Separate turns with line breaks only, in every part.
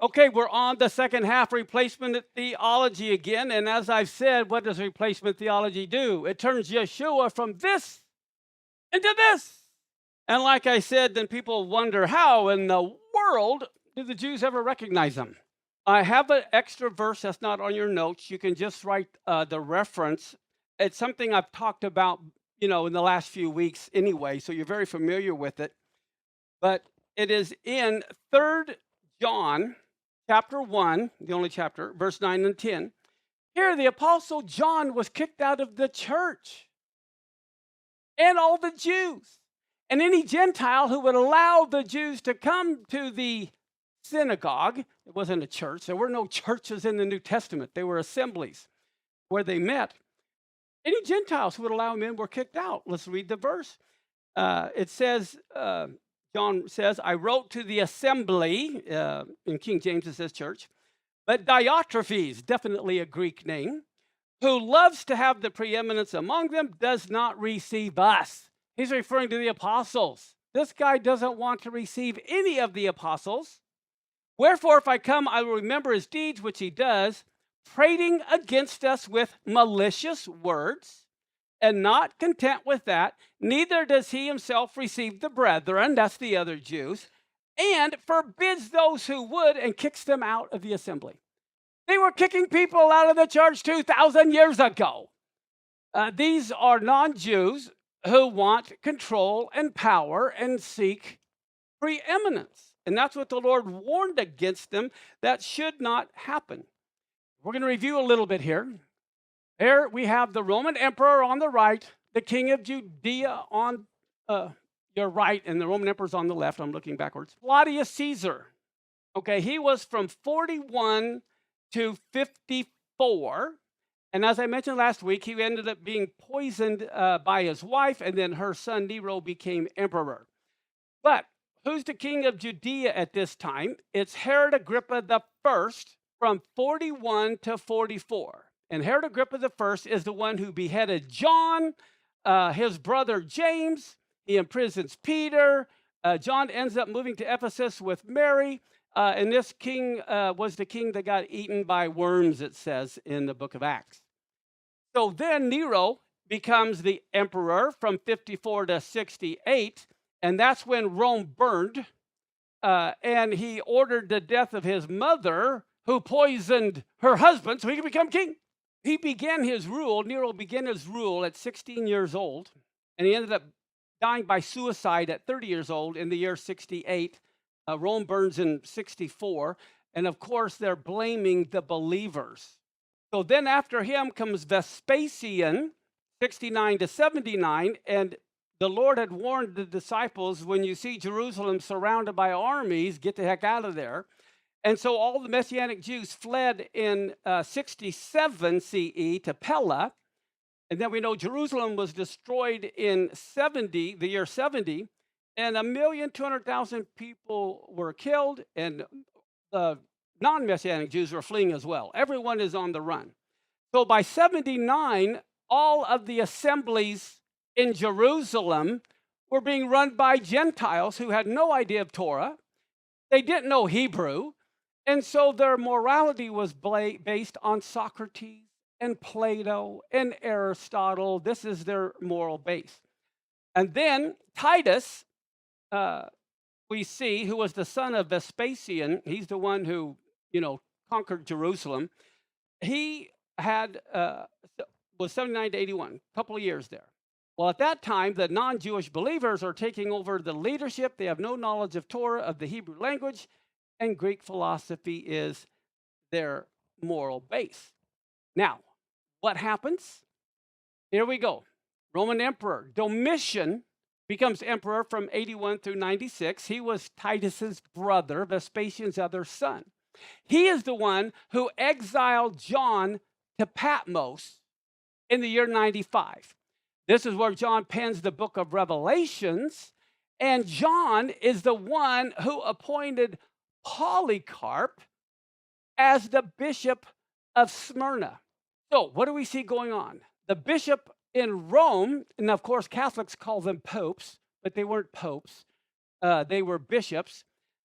Okay, we're on the second half, replacement theology again. And as I've said, what does replacement theology do? It turns Yeshua from this into this. And like I said, then people wonder, how in the world did the Jews ever recognize him? I have an extra verse that's not on your notes. You can just write the reference. It's something I've talked about, in the last few weeks anyway, so you're very familiar with it. But it is in 3 John chapter 1, the only chapter, verse 9 and 10. Here, the Apostle John was kicked out of the church, and all the Jews, and any Gentile who would allow the Jews to come to the synagogue. It wasn't a church. There were no churches in the New Testament. They were assemblies where they met. Any Gentiles who would allow them in were kicked out. Let's read the verse. It says, John says, I wrote to the assembly, in King James it says church, but Diotrephes, definitely a Greek name, who loves to have the preeminence among them, does not receive us. He's referring to the apostles. This guy doesn't want to receive any of the apostles. Wherefore, if I come, I will remember his deeds, which he does, prating against us with malicious words. And not content with that, neither does he himself receive the brethren, that's the other Jews, and forbids those who would and kicks them out of the assembly. They were kicking people out of the church 2,000 years ago. These are non-Jews who want control and power and seek preeminence. And that's what the Lord warned against them. That should not happen. We're going to review a little bit here. Here we have the Roman emperor on the right, the king of Judea on your right, and the Roman emperor's on the left. I'm looking backwards. Claudius Caesar. Okay, he was from 41 to 54. And as I mentioned last week, he ended up being poisoned by his wife, and then her son Nero became emperor. But who's the king of Judea at this time? It's Herod Agrippa the First from 41 to 44. And Herod Agrippa the First is the one who beheaded John, his brother James. He imprisons Peter. John ends up moving to Ephesus with Mary. And this king was the king that got eaten by worms, it says in the book of Acts. So then Nero becomes the emperor from 54 to 68. And that's when Rome burned. And he ordered the death of his mother, who poisoned her husband so he could become king. He began his rule, Nero began his rule at 16 years old, and he ended up dying by suicide at 30 years old in the year 68. Rome burns in 64, and of course, they're blaming the believers. So then after him comes Vespasian, 69 to 79, and the Lord had warned the disciples, when you see Jerusalem surrounded by armies, get the heck out of there. And so all the Messianic Jews fled in 67 CE to Pella. And then we know Jerusalem was destroyed in the year 70, and 1,200,000 people were killed, and the non-Messianic Jews were fleeing as well. Everyone is on the run. So by 79, all of the assemblies in Jerusalem were being run by Gentiles who had no idea of Torah. They didn't know Hebrew. And so their morality was based on Socrates and Plato and Aristotle. This is their moral base. And then Titus, we see, who was the son of Vespasian, he's the one who, conquered Jerusalem. He was 79 to 81, a couple of years there. Well, at that time, the non-Jewish believers are taking over the leadership. They have no knowledge of Torah, of the Hebrew language, and Greek philosophy is their moral base. Now, what happens? Here we go. Roman Emperor Domitian becomes emperor from 81 through 96. He was Titus's brother, Vespasian's other son. He is the one who exiled John to Patmos in the year 95. This is where John pens the book of Revelations, and John is the one who appointed Polycarp as the bishop of Smyrna. So what do we see going on? The bishop in Rome, and of course Catholics call them popes, but they weren't popes. They were bishops.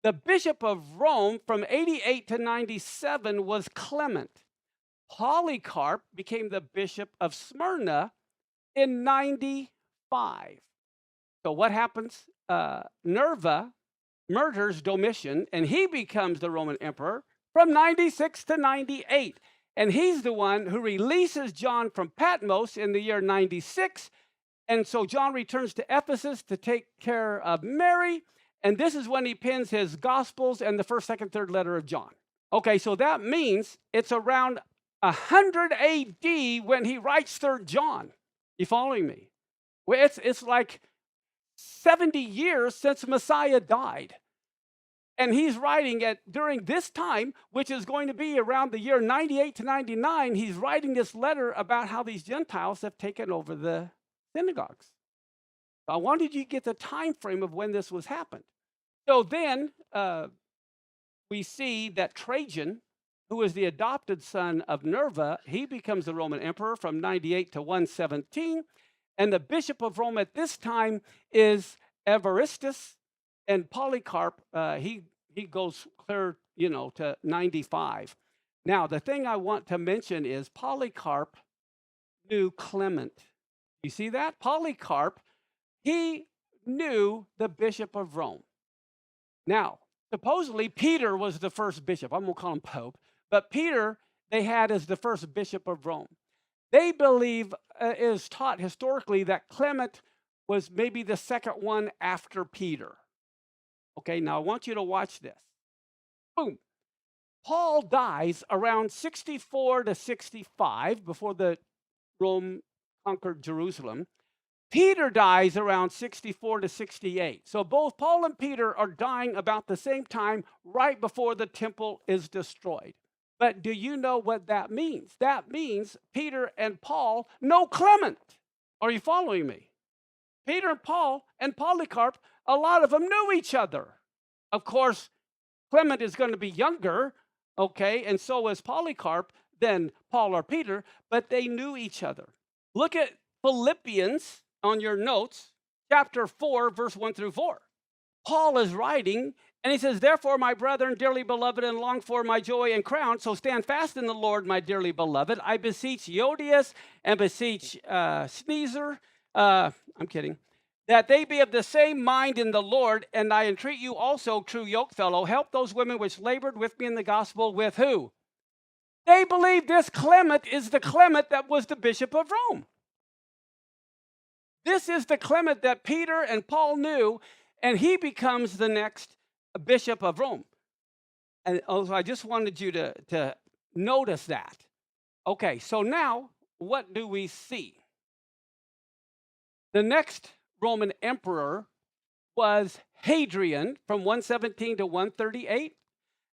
The bishop of Rome from 88 to 97 was Clement. Polycarp became the bishop of Smyrna in 95. So what happens? Nerva murders Domitian, and he becomes the Roman emperor from 96 to 98. And he's the one who releases John from Patmos in the year 96. And so John returns to Ephesus to take care of Mary. And this is when he pens his Gospels and the first, second, third letter of John. Okay, so that means it's around 100 AD when he writes 3rd John. You following me? Well, it's like 70 years since Messiah died. And he's writing it during this time, which is going to be around the year 98 to 99. He's writing this letter about how these Gentiles have taken over the synagogues. I wanted you to get the time frame of when this was happened. So then we see that Trajan, who is the adopted son of Nerva, he becomes the Roman emperor from 98 to 117. And the bishop of Rome at this time is Evaristus, and Polycarp, he goes clear, to 95. Now, the thing I want to mention is Polycarp knew Clement. You see that? Polycarp, he knew the bishop of Rome. Now, supposedly Peter was the first bishop. I'm going to call him Pope. But Peter, they had as the first bishop of Rome. They believe, is taught historically, that Clement was maybe the second one after Peter. Okay, now I want you to watch this. Boom. Paul dies around 64 to 65 before the Rome conquered Jerusalem. Peter dies around 64 to 68. So both Paul and Peter are dying about the same time, right before the temple is destroyed. But do you know what that means? That means Peter and Paul know Clement. Are you following me? Peter and Paul and Polycarp, a lot of them knew each other. Of course, Clement is going to be younger, okay, and so is Polycarp than Paul or Peter, but they knew each other. Look at Philippians on your notes, chapter 4, verse 1 through 4. Paul is writing, and he says, "Therefore, my brethren, dearly beloved, and long for my joy and crown, so stand fast in the Lord, my dearly beloved. I beseech Euodias and beseech Sneezer," I'm kidding, "that they be of the same mind in the Lord, and I entreat you also, true yokefellow, help those women which labored with me in the gospel," with who? They believe this Clement is the Clement that was the bishop of Rome. This is the Clement that Peter and Paul knew, and he becomes the next bishop of Rome. And also, I just wanted you to notice that. Okay, so now what do we see? The next Roman emperor was Hadrian from 117 to 138,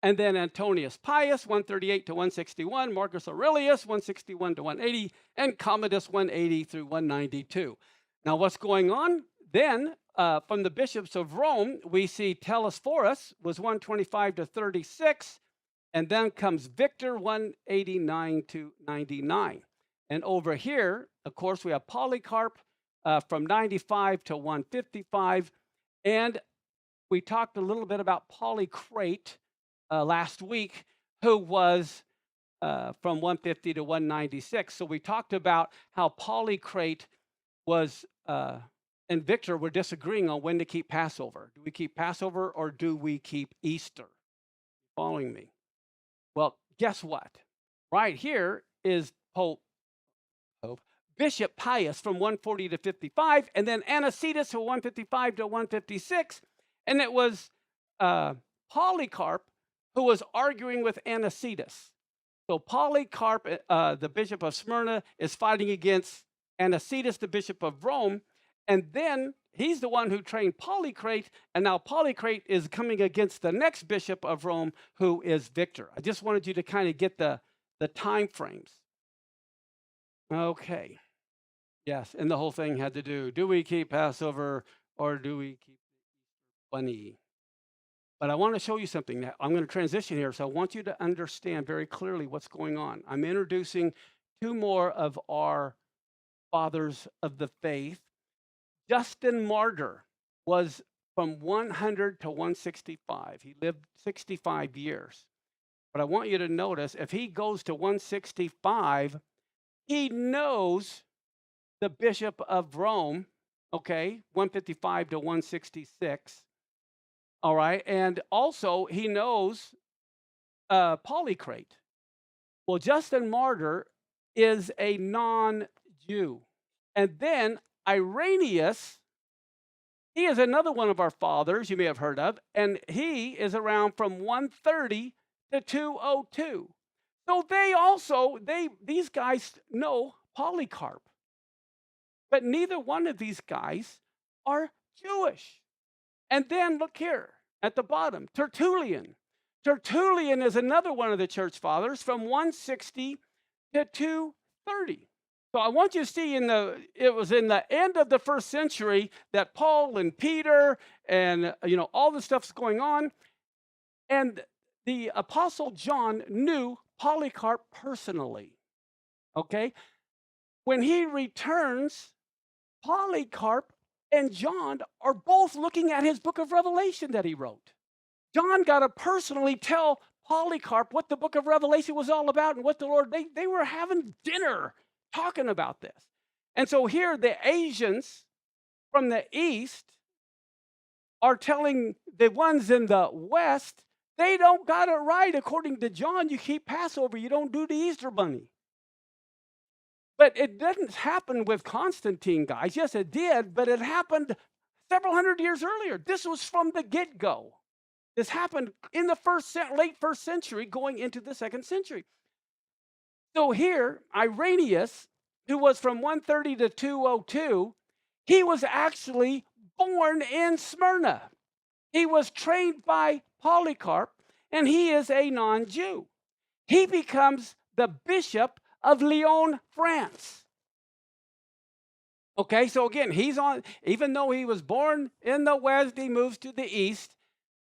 and then Antonius Pius, 138 to 161, Marcus Aurelius, 161 to 180, and Commodus, 180 through 192. Now, what's going on? Then, from the bishops of Rome, we see Telesphorus was 125 to 36, and then comes Victor, 189 to 99. And over here, of course, we have Polycarp from 95 to 155, and we talked a little bit about Polycrate last week, who was from 150 to 196. So we talked about how Polycrate was and Victor were disagreeing on when to keep Passover. Do we keep Passover or do we keep Easter? Following me? Well, guess what? Right here is Bishop Pius from 140 to 55, and then Anicetus from 155 to 156, and it was Polycarp who was arguing with Anicetus. So Polycarp, the bishop of Smyrna, is fighting against Anicetus, the bishop of Rome, and then he's the one who trained Polycrate, and now Polycrate is coming against the next bishop of Rome, who is Victor. I just wanted you to kind of get the time frames. Okay. Yes, and the whole thing had to do we keep Passover or do we keep bunny? But I want to show you something. Now, I'm going to transition here, so I want you to understand very clearly what's going on. I'm introducing two more of our fathers of the faith. Justin Martyr was from 100 to 165. He lived 65 years. But I want you to notice, if he goes to 165, he knows the Bishop of Rome, okay, 155 to 166. All right. And also, he knows Polycrate. Well, Justin Martyr is a non-Jew. And then Irenaeus, he is another one of our fathers you may have heard of, and he is around from 130 to 202. So these guys know Polycarp. But neither one of these guys are Jewish. And then look here at the bottom, Tertullian. Tertullian is another one of the church fathers from 160 to 230. So I want you to see it was in the end of the first century that Paul and Peter and all this stuff's going on. And the Apostle John knew Polycarp personally. Okay? When he returns, Polycarp and John are both looking at his book of Revelation that he wrote. John got to personally tell Polycarp what the book of Revelation was all about and what the Lord, they were having dinner talking about this. And so here the Asians from the East are telling the ones in the West, they don't got it right. According to John, you keep Passover, you don't do the Easter bunny. But it didn't happen with Constantine, guys. Yes, it did, but it happened several hundred years earlier. This was from the get-go. This happened in the late first century, going into the second century. So here, Irenaeus, who was from 130 to 202, he was actually born in Smyrna. He was trained by Polycarp, and he is a non-Jew. He becomes the bishop of Lyon, France. Okay, so again, even though he was born in the West, he moves to the East,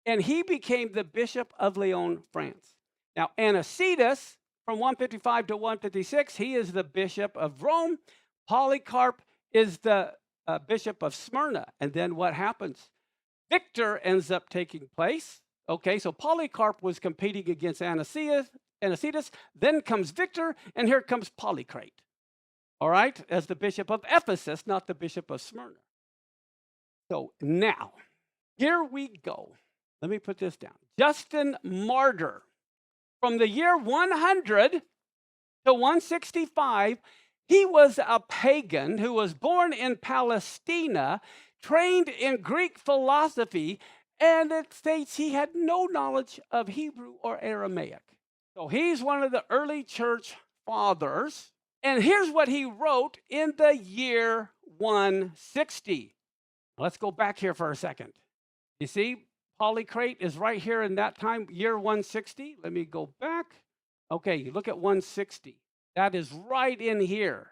and he became the bishop of Lyon, France. Now, Anicetus, from 155 to 156, he is the bishop of Rome. Polycarp is the bishop of Smyrna. And then what happens? Victor ends up taking place. Okay, so Polycarp was competing against Anicetus. Then comes Victor, and here comes Polycrate. All right, as the bishop of Ephesus, not the bishop of Smyrna. So now, here we go. Let me put this down. Justin Martyr, from the year 100 to 165, he was a pagan who was born in Palestina, trained in Greek philosophy, and it states he had no knowledge of Hebrew or Aramaic. So he's one of the early church fathers. And here's what he wrote in the year 160. Let's go back here for a second. You see, Polycrate is right here in that time, year 160. Let me go back. Okay, you look at 160. That is right in here.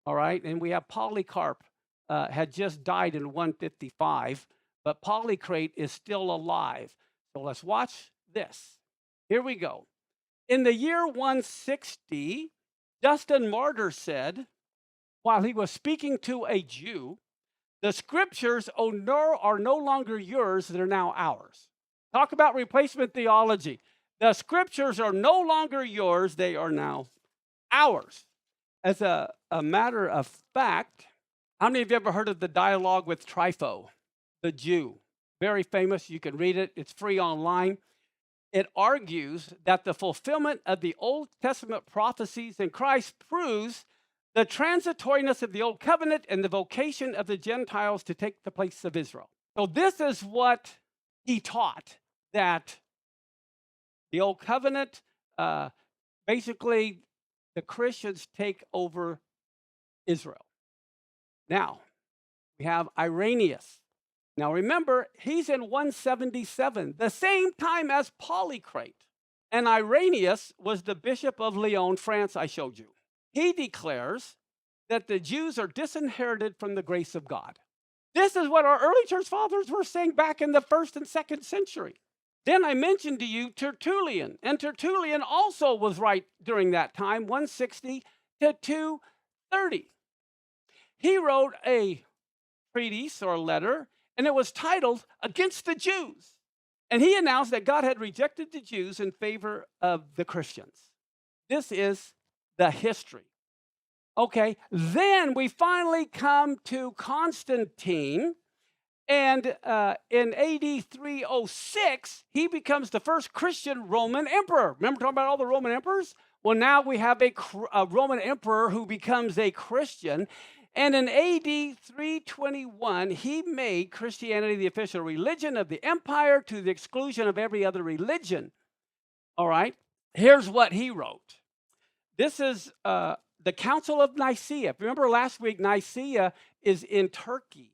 All right, and we have Polycarp had just died in 155, but Polycrate is still alive. So let's watch this. Here we go. In the year 160, Justin Martyr said, while he was speaking to a Jew, the scriptures are no longer yours, they're now ours. Talk about replacement theology. The scriptures are no longer yours, they are now ours. As a matter of fact, how many of you ever heard of the dialogue with Trypho, the Jew? Very famous, you can read it, it's free online. It argues that the fulfillment of the Old Testament prophecies in Christ proves the transitoriness of the Old Covenant and the vocation of the Gentiles to take the place of Israel. So this is what he taught, that the Old Covenant, basically the Christians take over Israel. Now, we have Irenaeus. Now remember, he's in 177, the same time as Polycrate. And Irenaeus was the bishop of Lyon, France, I showed you. He declares that the Jews are disinherited from the grace of God. This is what our early church fathers were saying back in the 1st and 2nd century. Then I mentioned to you Tertullian, and Tertullian also was right during that time, 160 to 230. He wrote a treatise or letter and it was titled Against the Jews. And he announced that God had rejected the Jews in favor of the Christians. This is the history. Okay, then we finally come to Constantine, and in AD 306, he becomes the first Christian Roman emperor. Remember talking about all the Roman emperors? Well, now we have a Roman emperor who becomes a Christian. And in AD 321, he made Christianity the official religion of the empire to the exclusion of every other religion. All right, here's what he wrote. This is the Council of Nicaea. Remember last week, Nicaea is in Turkey.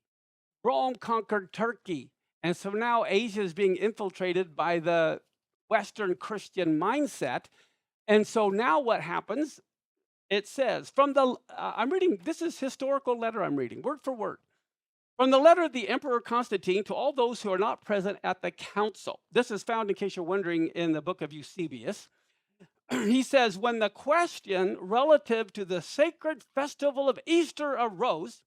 Rome conquered Turkey. And so now Asia is being infiltrated by the Western Christian mindset. And so now what happens? It says, I'm reading, this is historical letter I'm reading, word for word. From the letter of the Emperor Constantine to all those who are not present at the council. This is found, in case you're wondering, in the book of Eusebius. He says, when the question relative to the sacred festival of Easter arose,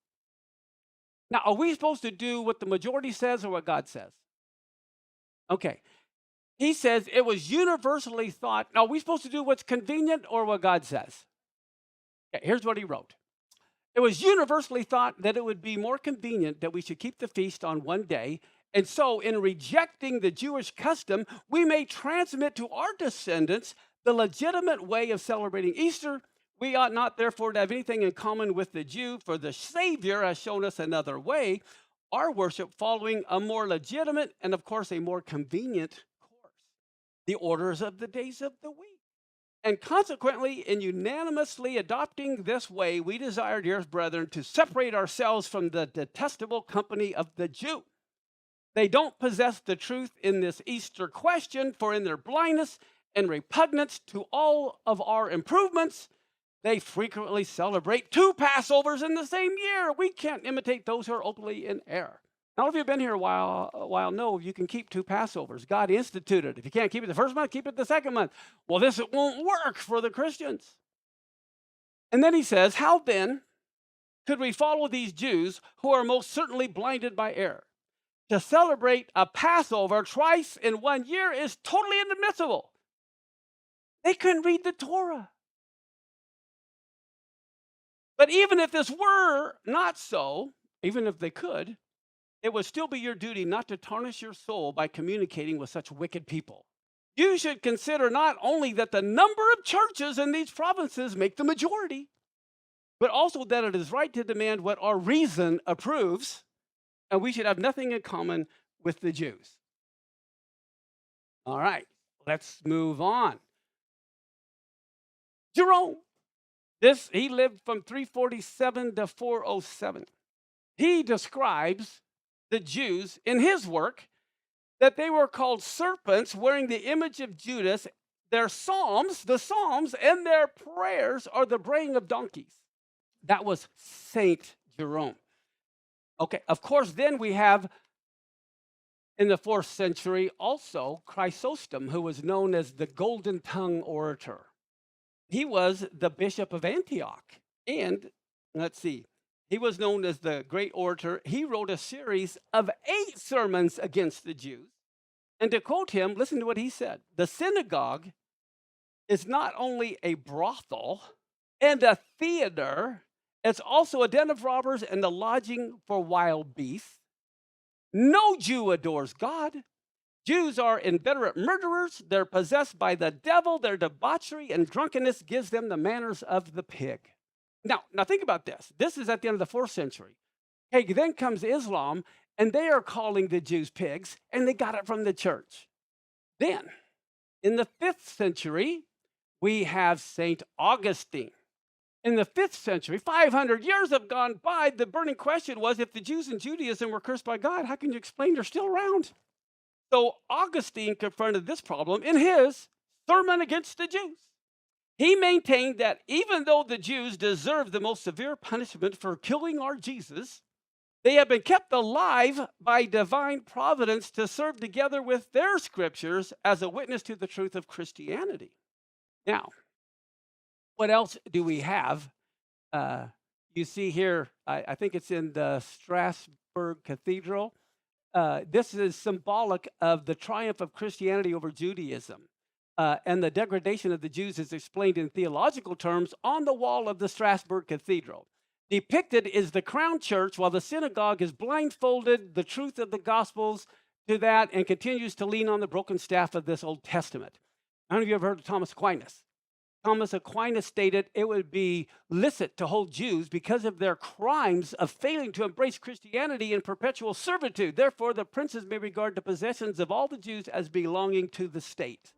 now, are we supposed to do what the majority says or what God says? Okay. He says it was universally thought. Now, are we supposed to do what's convenient or what God says? Okay, here's what he wrote. It was universally thought that it would be more convenient that we should keep the feast on one day. And so, in rejecting the Jewish custom, we may transmit to our descendants the legitimate way of celebrating Easter. We ought not, therefore, to have anything in common with the Jew, for the Savior has shown us another way, our worship following a more legitimate and, of course, a more convenient course, the orders of the days of the week. And consequently, in unanimously adopting this way, we desire, dearest brethren, to separate ourselves from the detestable company of the Jew. They don't possess the truth in this Easter question, for in their blindness and repugnance to all of our improvements, they frequently celebrate 2 Passovers in the same year. We can't imitate those who are openly in error. Now, if you've been here a while, know you can keep 2 Passovers. God instituted. If you can't keep it the first month, keep it the second month. Well, this won't work for the Christians. And then he says, how then could we follow these Jews who are most certainly blinded by error? To celebrate a Passover twice in 1 year is totally inadmissible. They couldn't read the Torah. But even if this were not so, even if they could, it would still be your duty not to tarnish your soul by communicating with such wicked people. You should consider not only that the number of churches in these provinces make the majority, but also that it is right to demand what our reason approves, and we should have nothing in common with the Jews. All right, let's move on. Jerome. He lived from 347 to 407. He describes the Jews in his work that they were called serpents wearing the image of Judas. Their psalms, the psalms, and their prayers are the braying of donkeys. That was Saint Jerome. Okay, of course, then we have in the 4th century also Chrysostom, who was known as the Golden Tongue Orator. He was the Bishop of Antioch. And let's see, he was known as the great orator. He wrote a series of 8 sermons against the Jews. And to quote him, listen to what he said. The synagogue is not only a brothel and a theater, it's also a den of robbers and a lodging for wild beasts. No Jew adores God. Jews are inveterate murderers. They're possessed by the devil. Their debauchery and drunkenness gives them the manners of the pig. Now think about this. This is at the end of the 4th century. Okay, then comes Islam, and they are calling the Jews pigs, and they got it from the church. Then, in the 5th century, we have St. Augustine. In the 5th century, 500 years have gone by. The burning question was, if the Jews in Judaism were cursed by God, how can you explain they're still around? So Augustine confronted this problem in his sermon against the Jews. He maintained that even though the Jews deserved the most severe punishment for killing our Jesus, they have been kept alive by divine providence to serve together with their scriptures as a witness to the truth of Christianity. Now, what else do we have? You see here, I think it's in the Strasbourg Cathedral. this is symbolic of the triumph of Christianity over Judaism. And the degradation of the Jews is explained in theological terms on the wall of the Strasbourg Cathedral. Depicted is the crown church while the synagogue is blindfolded the truth of the Gospels to that and continues to lean on the broken staff of this Old Testament. How many of you have heard of Thomas Aquinas? Thomas Aquinas stated it would be licit to hold Jews because of their crimes of failing to embrace Christianity in perpetual servitude. Therefore, the princes may regard the possessions of all the Jews as belonging to the state.